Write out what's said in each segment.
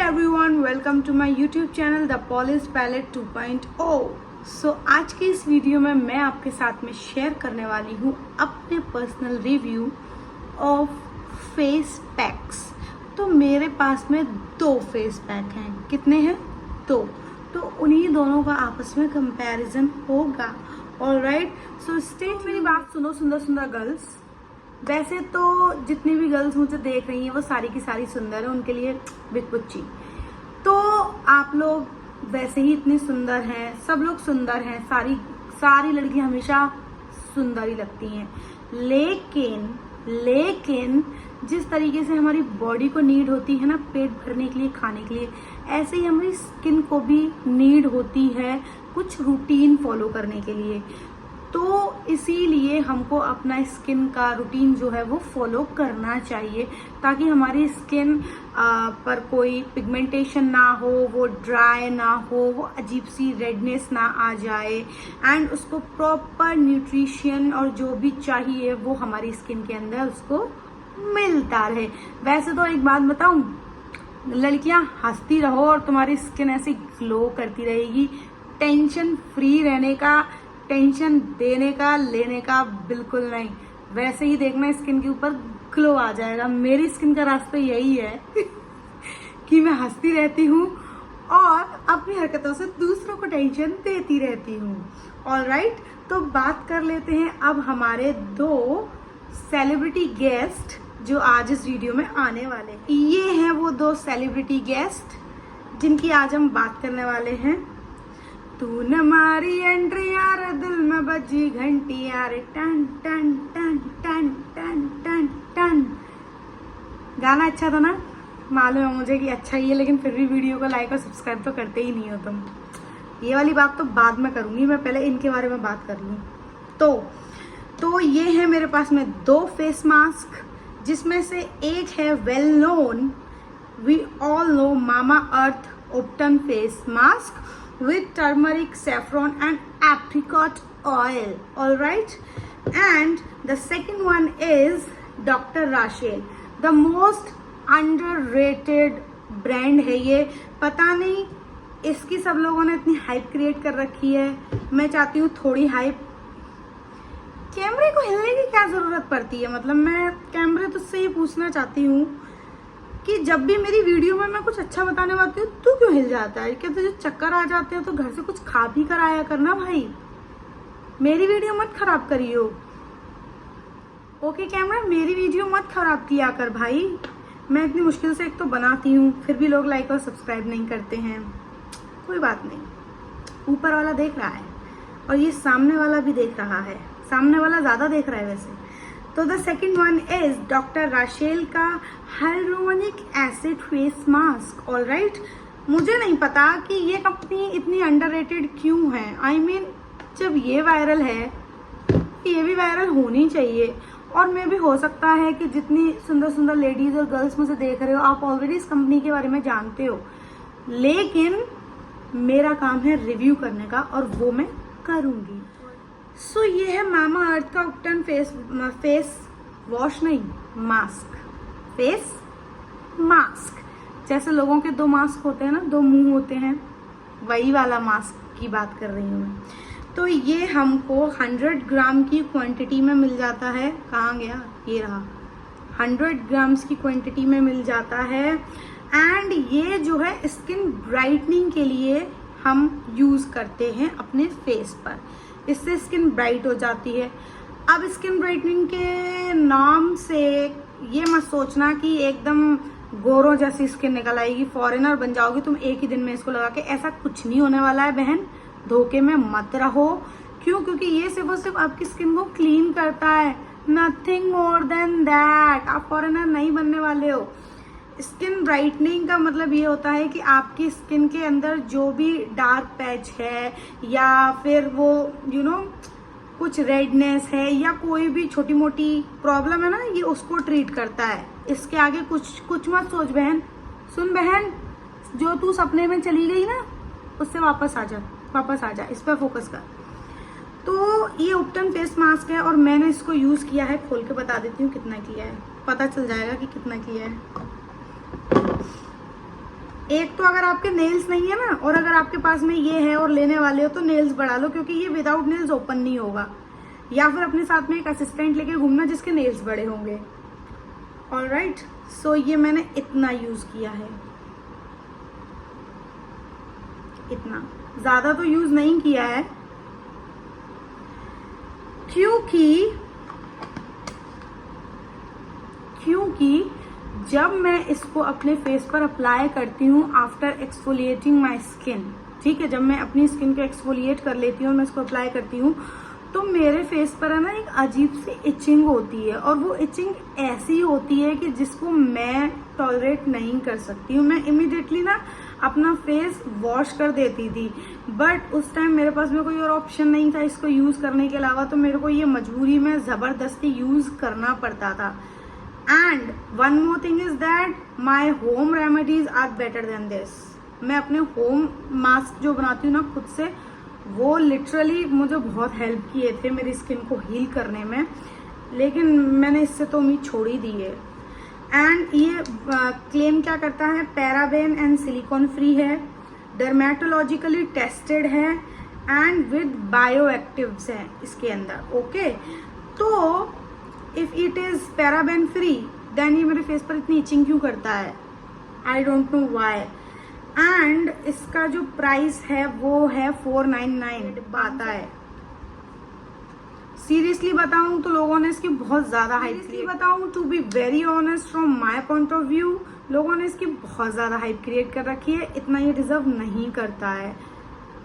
Everyone, welcome to my YouTube channel the Polish Palette 2.0। So आज की इस video में मैं आपके साथ में शेयर करने वाली हूँ अपने personal review of face packs. तो मेरे पास में 2 फेस पैक हैं। कितने हैं? 2। तो उन्हीं दोनों का आपस में कंपैरिजन होगा। Alright, so stay. मेरी बात सुनो सुंदर सुंदर गर्ल्स। वैसे तो जितनी भी गर्ल्स मुझे देख रही हैं वो सारी की सारी सुंदर है, उनके लिए बिग पुच्ची। तो आप लोग वैसे ही इतनी सुंदर हैं, सब लोग सुंदर हैं, सारी लड़कियां हमेशा सुंदर ही लगती हैं। लेकिन जिस तरीके से हमारी बॉडी को नीड होती है ना पेट भरने के लिए, खाने के लिए, ऐसे ही हमारी स्किन को भी नीड होती है कुछ रूटीन फॉलो करने के लिए। तो इसीलिए हमको अपना स्किन का रूटीन जो है वो फॉलो करना चाहिए ताकि हमारी स्किन पर कोई पिगमेंटेशन ना हो, वो ड्राई ना हो, वो अजीब सी रेडनेस ना आ जाए एंड उसको प्रॉपर न्यूट्रिशन और जो भी चाहिए वो हमारी स्किन के अंदर उसको मिलता रहे। वैसे तो एक बात बताऊं, लड़कियां हंसती रहो और तुम्हारी स्किन ऐसे ग्लो करती रहेगी। टेंशन फ्री रहने का, टेंशन देने का, लेने का बिल्कुल नहीं। वैसे ही देखना स्किन के ऊपर ग्लो आ जाएगा। मेरी स्किन का रास्ता यही है कि मैं हंसती रहती हूँ और अपनी हरकतों से दूसरों को टेंशन देती रहती हूँ। ऑलराइट, तो बात कर लेते हैं अब हमारे 2 सेलिब्रिटी गेस्ट जो आज इस वीडियो में आने वाले। ये हैं वो 2 सेलिब्रिटी गेस्ट जिनकी आज हम बात करने वाले हैं। तू न मारी एंट्री यार, दिल में बजी घंटी यार, टन टन टन टन टन टन टन। गाना अच्छा था ना? मालूम है मुझे कि अच्छा ही है, लेकिन फिर भी वीडियो को लाइक और सब्सक्राइब तो करते ही नहीं हो तुम। ये वाली बात तो बाद में करूंगी, मैं पहले इनके बारे में बात कर लूं। तो ये है मेरे पास में 2 फेस मास्क, जिसमें से एक है well known, we all know, mama earth Ubtan face mask with turmeric, saffron and apricot oil. All right, and the second one is Dr. Rachel, the most underrated brand है ये। पता नहीं इसकी सब लोगों ने इतनी हाइप क्रिएट कर रखी है। मैं चाहती हूँ थोड़ी हाइप। कैमरे को हिलने की क्या जरूरत पड़ती है? मतलब मैं कैमरे तुझसे ही पूछना चाहती हूँ कि जब भी मेरी वीडियो में मैं कुछ अच्छा बताने वाली हूँ तू क्यों हिल जाता है? क्या तुझे चक्कर आ जाते हैं तो घर से कुछ खा पी कर आया करना भाई, मेरी वीडियो मत खराब करियो। ओके कैमरा, मेरी वीडियो मत खराब किया कर भाई। मैं इतनी मुश्किल से एक तो बनाती हूँ, फिर भी लोग लाइक और सब्सक्राइब नहीं करते हैं। कोई बात नहीं, ऊपर वाला देख रहा है और ये सामने वाला भी देख रहा है। सामने वाला ज्यादा देख रहा है वैसे। तो the second one is doctor Rashel का hyaluronic acid face mask. Alright, मुझे नहीं पता कि ये कंपनी इतनी अंडररेटेड क्यों है। I mean, जब ये वायरल है ये भी वायरल होनी चाहिए। और मे भी हो सकता है कि जितनी सुंदर सुंदर लेडीज और गर्ल्स मुझे देख रहे हो आप ऑलरेडी इस कंपनी के बारे में जानते हो, लेकिन मेरा काम है रिव्यू करने का और वो मैं करूंगी। सो ये है मामा अर्थ का ओप्टन फेस वॉश, नहीं मास्क, फेस मास्क। जैसे लोगों के 2 मास्क होते हैं ना, 2 मुंह होते हैं, वही वाला मास्क की बात कर रही हूँ मैं। तो ये हमको 100 ग्राम की क्वांटिटी में मिल जाता है। कहाँ गया? ये रहा, 100 ग्राम्स की क्वांटिटी में मिल जाता है। एंड ये जो है स्किन ब्राइटनिंग के लिए हम यूज करते हैं अपने फेस पर। इससे स्किन ब्राइट हो जाती है। अब स्किन ब्राइटनिंग के नाम से ये मत सोचना कि एकदम गोरों जैसी स्किन निकल आएगी, फॉरेनर बन जाओगी तुम एक ही दिन में इसको लगा के। ऐसा कुछ नहीं होने वाला है बहन, धोखे में मत रहो। क्यों? क्योंकि ये सिर्फ और सिर्फ आपकी स्किन को क्लीन करता है, नथिंग मोर देन दैट। आप फॉरेनर नहीं बनने वाले हो। स्किन ब्राइटनिंग का मतलब ये होता है कि आपकी स्किन के अंदर जो भी डार्क पैच है या फिर वो कुछ रेडनेस है या कोई भी छोटी मोटी प्रॉब्लम है ना, ये उसको ट्रीट करता है। इसके आगे कुछ मत सोच बहन। सुन बहन, जो तू सपने में चली गई ना उससे वापस आ जा, इस पर फोकस कर। तो ये ओप्टन फेस मास्क है और मैंने इसको यूज किया है। खोल के बता देती हूँ कितना किया है, पता चल जाएगा कि कितना किया है। एक तो अगर आपके नेल्स नहीं है ना, और अगर आपके पास में ये है और लेने वाले हो तो नेल्स बढ़ा लो, क्योंकि ये विदाउट नेल्स ओपन नहीं होगा। या फिर अपने साथ में एक असिस्टेंट लेके घूमना जिसके नेल्स बड़े होंगे। ऑलराइट, सो ये मैंने इतना यूज किया है, इतना ज्यादा तो यूज नहीं किया है, क्योंकि जब मैं इसको अपने फेस पर अप्लाई करती हूँ आफ्टर एक्सफोलिएटिंग माई स्किन, ठीक है, जब मैं अपनी स्किन को एक्सफोलिएट कर लेती हूँ और मैं इसको अप्लाई करती हूँ, तो मेरे फेस पर है ना एक अजीब सी इचिंग होती है। और वो इचिंग ऐसी होती है कि जिसको मैं टॉलरेट नहीं कर सकती हूँ। मैं इमिडिएटली ना अपना फेस वॉश कर देती थी, बट उस टाइम मेरे पास में कोई और ऑप्शन नहीं था इसको यूज करने के अलावा, तो मेरे को ये मजबूरी में जबरदस्ती यूज करना पड़ता था। And one more thing is that my home remedies are better than this. मैं अपने होम मास्क जो बनाती हूँ ना खुद से, वो लिटरली मुझे बहुत हेल्प किए थे मेरी स्किन को हील करने में, लेकिन मैंने इससे तो उम्मीद छोड़ ही दी है। एंड ये क्लेम क्या करता है, पैराबेन एंड सिलिकॉन फ्री है, डर्मेटोलॉजिकली टेस्टेड है एंड विद बायो एक्टिव्स है इसके अंदर। ओके, तो if it is paraben free then ये मेरे फेस पर इतनी इचिंग क्यों करता है, I don't know why. And इसका जो प्राइस है वो है 499 आता है। सीरियसली बताऊं तो लोगों ने इसकी बहुत ज्यादा हाइप क्रिएट, बताऊं to be very honest from my point of view, लोगों ने इसकी बहुत ज्यादा हाइप क्रिएट कर रखी है। इतना ये डिजर्व नहीं करता है,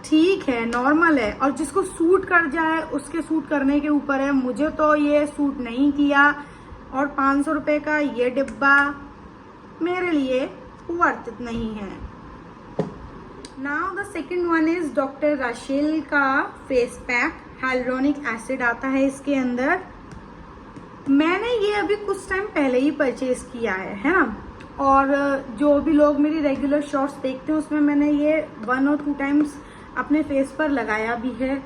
ठीक है, नॉर्मल है, और जिसको सूट कर जाए उसके सूट करने के ऊपर है। मुझे तो ये सूट नहीं किया, और 500 रुपए का ये डिब्बा मेरे लिए वर्थ नहीं है। Now the second one is doctor Rashel का फेस पैक, हाइलुरोनिक एसिड आता है इसके अंदर। मैंने ये अभी कुछ टाइम पहले ही परचेज किया है ना, और जो भी लोग मेरी रेगुलर शॉर्ट्स देखते हैं उसमें मैंने ये 1 और 2 टाइम्स अपने फेस पर लगाया भी है।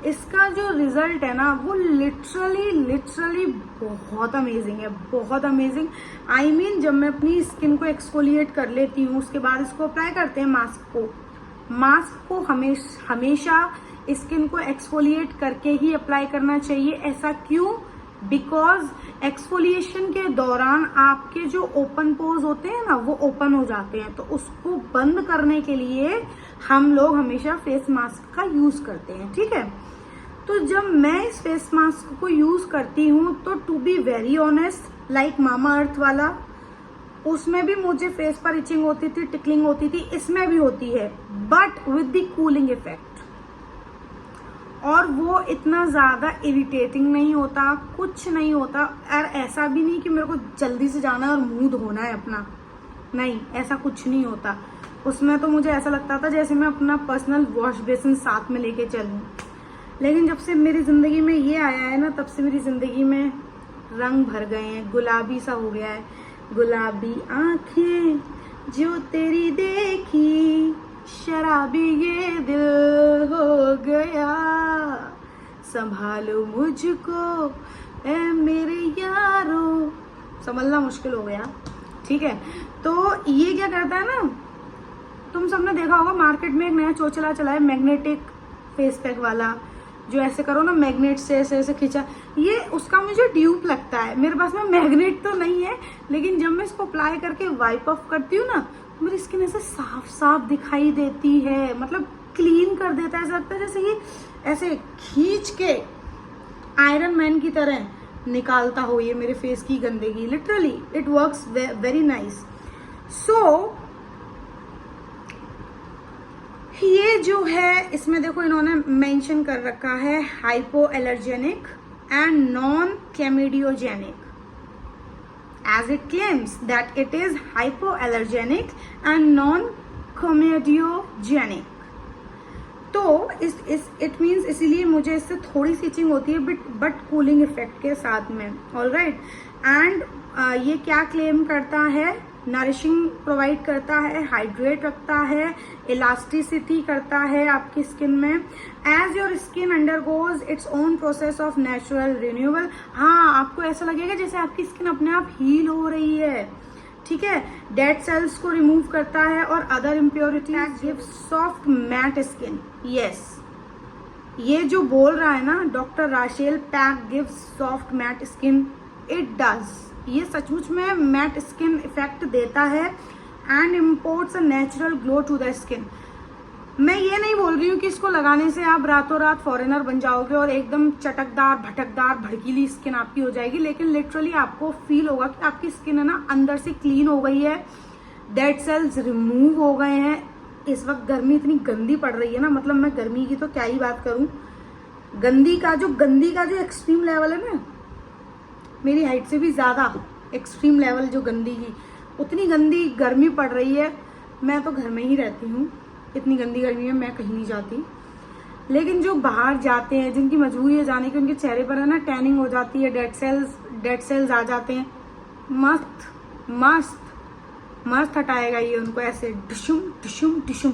इसका जो रिजल्ट है ना वो लिटरली बहुत अमेजिंग है, बहुत अमेजिंग। आई मीन जब मैं अपनी स्किन को एक्सफोलिएट कर लेती हूँ उसके बाद इसको अप्लाई करते हैं मास्क को हमेशा स्किन को एक्सफोलिएट करके ही अप्लाई करना चाहिए। ऐसा क्यों? बिकॉज एक्सफोलिएशन के दौरान आपके जो ओपन पोर्स होते हैं ना वो ओपन हो जाते हैं, तो उसको बंद करने के लिए हम लोग हमेशा फेस मास्क का यूज करते हैं, ठीक है। तो जब मैं इस फेस मास्क को यूज करती हूँ तो to be very honest, like mama earth वाला, उसमें भी मुझे फेस पर इचिंग होती थी, टिकलिंग होती थी, इसमें भी होती है, but with the cooling effect. और वो इतना ज्यादा इरिटेटिंग नहीं होता, कुछ नहीं होता। और ऐसा भी नहीं कि मेरे को जल्दी से जाना है और मुंह धोना है अपना, नहीं, ऐसा कुछ नहीं होता। उसमें तो मुझे ऐसा लगता था जैसे मैं अपना पर्सनल वॉश बेसिन साथ में लेके चलूं। लेकिन जब से मेरी जिंदगी में ये आया है ना, तब से मेरी जिंदगी में रंग भर गए हैं, गुलाबी सा हो गया है। गुलाबी आंखें जो तेरी देखी, शराबी ये दिल हो गया, संभालो मुझको ए मेरे यारो, संभलना मुश्किल हो गया, ठीक है। तो ये क्या करता है ना, तुम सबने देखा होगा मार्केट में एक नया चोचला चला है मैग्नेटिक फेस पैक वाला, जो ऐसे करो ना मैग्नेट से ऐसे ऐसे खींचा, ये उसका मुझे ड्यूप लगता है। मेरे पास में मैग्नेट तो नहीं है, लेकिन जब मैं इसको अप्लाई करके वाइप ऑफ करती हूँ ना, मेरी स्किन ऐसे साफ साफ दिखाई देती है, मतलब क्लीन कर देता है। ऐसा लगता है जैसे कि ऐसे खींच के आयरन मैन की तरह निकालता हो ये मेरे फेस की गंदगी। Literally it works very nice. So ये जो है इसमें देखो इन्होंने मेंशन कर रखा है hypo allergenic and non comedogenic, as it claims that it is hypoallergenic and non-comedogenic। तो इट मीन्स इसीलिए मुझे इससे थोड़ी सी इचिंग होती है बट कूलिंग इफेक्ट के साथ में, ऑलराइट। एंड ये क्या क्लेम करता है, नरिशिंग प्रोवाइड करता है, हाइड्रेट रखता है, इलास्टिसिटी करता है आपकी स्किन में। As your skin undergoes its own process of natural renewal. हाँ, आपको ऐसा लगेगा जैसे आपकी स्किन अपने आप हील हो रही है, ठीक है, डेड सेल्स को रिमूव करता है और other impurities give soft matte skin. Yes, ये जो बोल रहा है ना doctor Rachel, pack gives soft matte skin, it does. ये सचमुच में मैट स्किन इफेक्ट देता है and imports a natural glow to the skin. मैं ये नहीं बोल रही हूँ कि इसको लगाने से आप रातों रात फॉरेनर बन जाओगे और एकदम चटकदार भटकदार भड़कीली स्किन आपकी हो जाएगी, लेकिन लिटरली आपको फील होगा कि आपकी स्किन है ना अंदर से क्लीन हो गई है, डेड सेल्स रिमूव हो गए हैं। इस वक्त गर्मी इतनी गंदी पड़ रही है ना, मतलब मैं गर्मी की तो क्या ही बात करूं, गंदी का जो एक्सट्रीम लेवल है ना, मेरी हाइट से भी ज्यादा एक्सट्रीम लेवल जो गंदी की, उतनी गंदी गर्मी पड़ रही है। मैं तो घर में ही रहती हूँ, इतनी गंदी गर्मी में मैं कहीं नहीं जाती। लेकिन जो बाहर जाते हैं, जिनकी मजबूरी है जाने की, उनके चेहरे पर है ना टैनिंग हो जाती है, डेड सेल्स आ जाते हैं, मस्त मस्त मस्त हटाएगा ये उनको ऐसे डिशुम डिशुम डिशुम।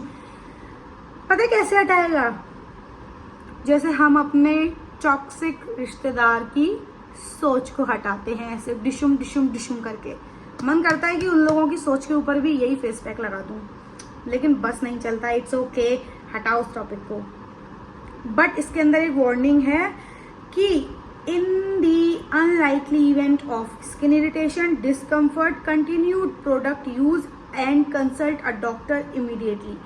पता है कैसे हटाएगा? जैसे हम अपने टॉक्सिक रिश्तेदार की सोच को हटाते हैं, ऐसे डिशुम डिशुम डिशुम करके। मन करता है कि उन लोगों की सोच के ऊपर भी यही फेस पैक लगा दूं, लेकिन बस नहीं चलता। इट्स ओके, हटाओ उस टॉपिक को। बट इसके अंदर एक वार्निंग है कि in the unlikely event of skin irritation, discomfort, continued product use and consult a doctor immediately.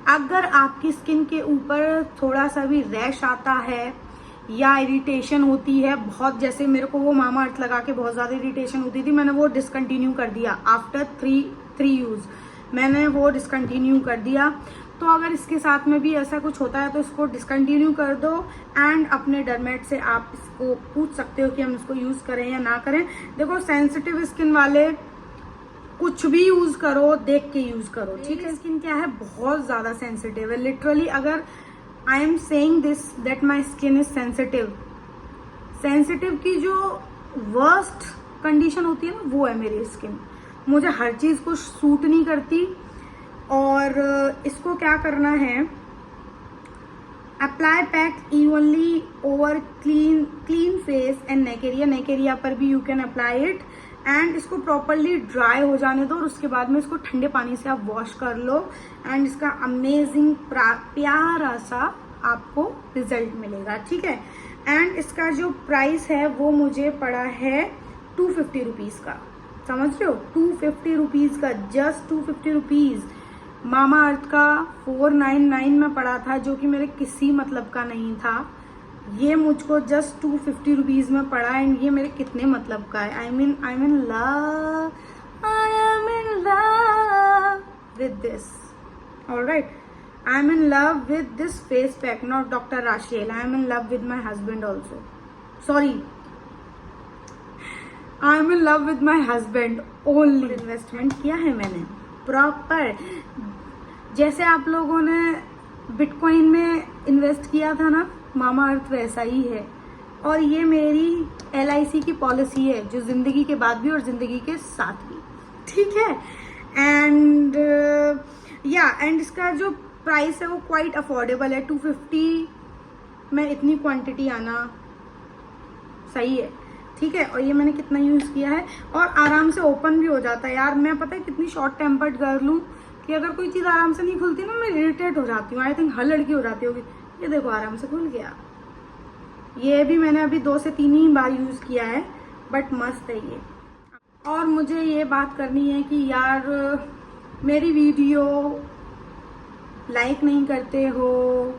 अगर आपकी स्किन के ऊपर थोड़ा सा भी रैश आता है या इरिटेशन होती है बहुत, जैसे मेरे को वो मामा अर्थ लगा के बहुत ज्यादा इरिटेशन होती थी, मैंने वो डिसकंटिन्यू कर दिया आफ्टर थ्री यूज, मैंने वो डिसकंटिन्यू कर दिया। तो अगर इसके साथ में भी ऐसा कुछ होता है तो इसको डिसकंटिन्यू कर दो एंड अपने डर्मेट से आप इसको पूछ सकते हो कि हम इसको यूज करें या ना करें। देखो, सेंसिटिव स्किन वाले कुछ भी यूज करो, देख के यूज करो, ठीक है। स्किन क्या है, बहुत ज्यादा सेंसिटिव है लिटरली। अगर I am saying this that my skin is sensitive की जो वर्स्ट कंडीशन होती है ना, वो है मेरी स्किन। मुझे हर चीज को सूट नहीं करती। और इसको क्या करना है, apply pack evenly over clean face and neck area पर भी you can apply it and इसको प्रॉपरली ड्राई हो जाने दो और उसके बाद में इसको ठंडे पानी से आप वॉश कर लो एंड इसका अमेजिंग प्यारा सा आपको रिजल्ट मिलेगा, ठीक है। एंड इसका जो प्राइस है वो मुझे पड़ा है 250 रुपीज का, समझ रहे हो, 250 रुपीज का, जस्ट 250 रुपीज। मामा अर्थ का 499 में पड़ा था, जो कि मेरे किसी मतलब का नहीं था। ये मुझको जस्ट 250 रुपीज में पड़ा एंड ये मेरे कितने मतलब का है। I am in love with this, alright. I am in love with this face pack, not doctor Rachel. I am in love with my husband also, sorry, I am in love with my husband only. Investment किया है मैंने proper, जैसे आप लोगों ने bitcoin में invest किया था ना, मामा अर्थ वैसा ही है। और ये मेरी LIC की पॉलिसी है, जो जिंदगी के बाद भी और जिंदगी के साथ भी, ठीक है। एंड एंड इसका जो प्राइस है वो क्वाइट अफोर्डेबल है, 250 में इतनी क्वांटिटी आना सही है, ठीक है। और ये मैंने कितना यूज किया है और आराम से ओपन भी हो जाता है। यार मैं पता है कितनी शॉर्ट टेम्पर्ड गर्ल हूँ कि अगर कोई चीज आराम से नहीं खुलती ना, मैं इरिटेट हो जाती हूँ। आई थिंक हर लड़की हो जाती होगी। ये देखो आराम से खुल गया। ये भी मैंने अभी 2 से 3 ही बार यूज किया है, बट मस्त है ये। और मुझे ये बात करनी है कि यार मेरी वीडियो लाइक नहीं करते हो,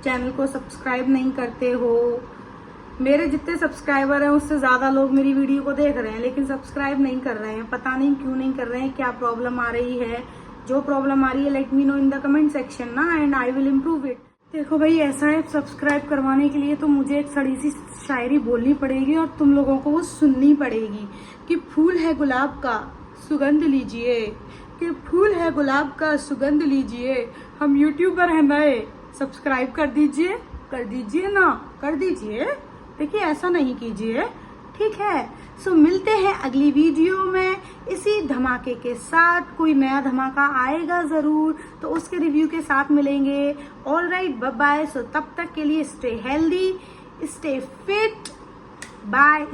चैनल को सब्सक्राइब नहीं करते हो। मेरे जितने सब्सक्राइबर हैं उससे ज्यादा लोग मेरी वीडियो को देख रहे हैं लेकिन सब्सक्राइब नहीं कर रहे हैं। पता नहीं क्यों नहीं कर रहे हैं, क्या प्रॉब्लम आ रही है। जो प्रॉब्लम आ रही है let me know in the comment section ना, and I will improve it. देखो भाई, ऐसा है, सब्सक्राइब करवाने के लिए तो मुझे एक सड़ी सी शायरी बोलनी पड़ेगी और तुम लोगों को वो सुननी पड़ेगी कि फूल है गुलाब का सुगंध लीजिए, कि फूल है गुलाब का सुगंध लीजिए, हम यूट्यूबर हैं नए, सब्सक्राइब कर दीजिए ना, कर दीजिए। देखिए ऐसा नहीं कीजिए, ठीक है। सो मिलते हैं अगली वीडियो में इसी धमाके के साथ। कोई नया धमाका आएगा जरूर, तो उसके रिव्यू के साथ मिलेंगे। Alright, bye bye. सो तब तक के लिए stay healthy, stay fit, bye.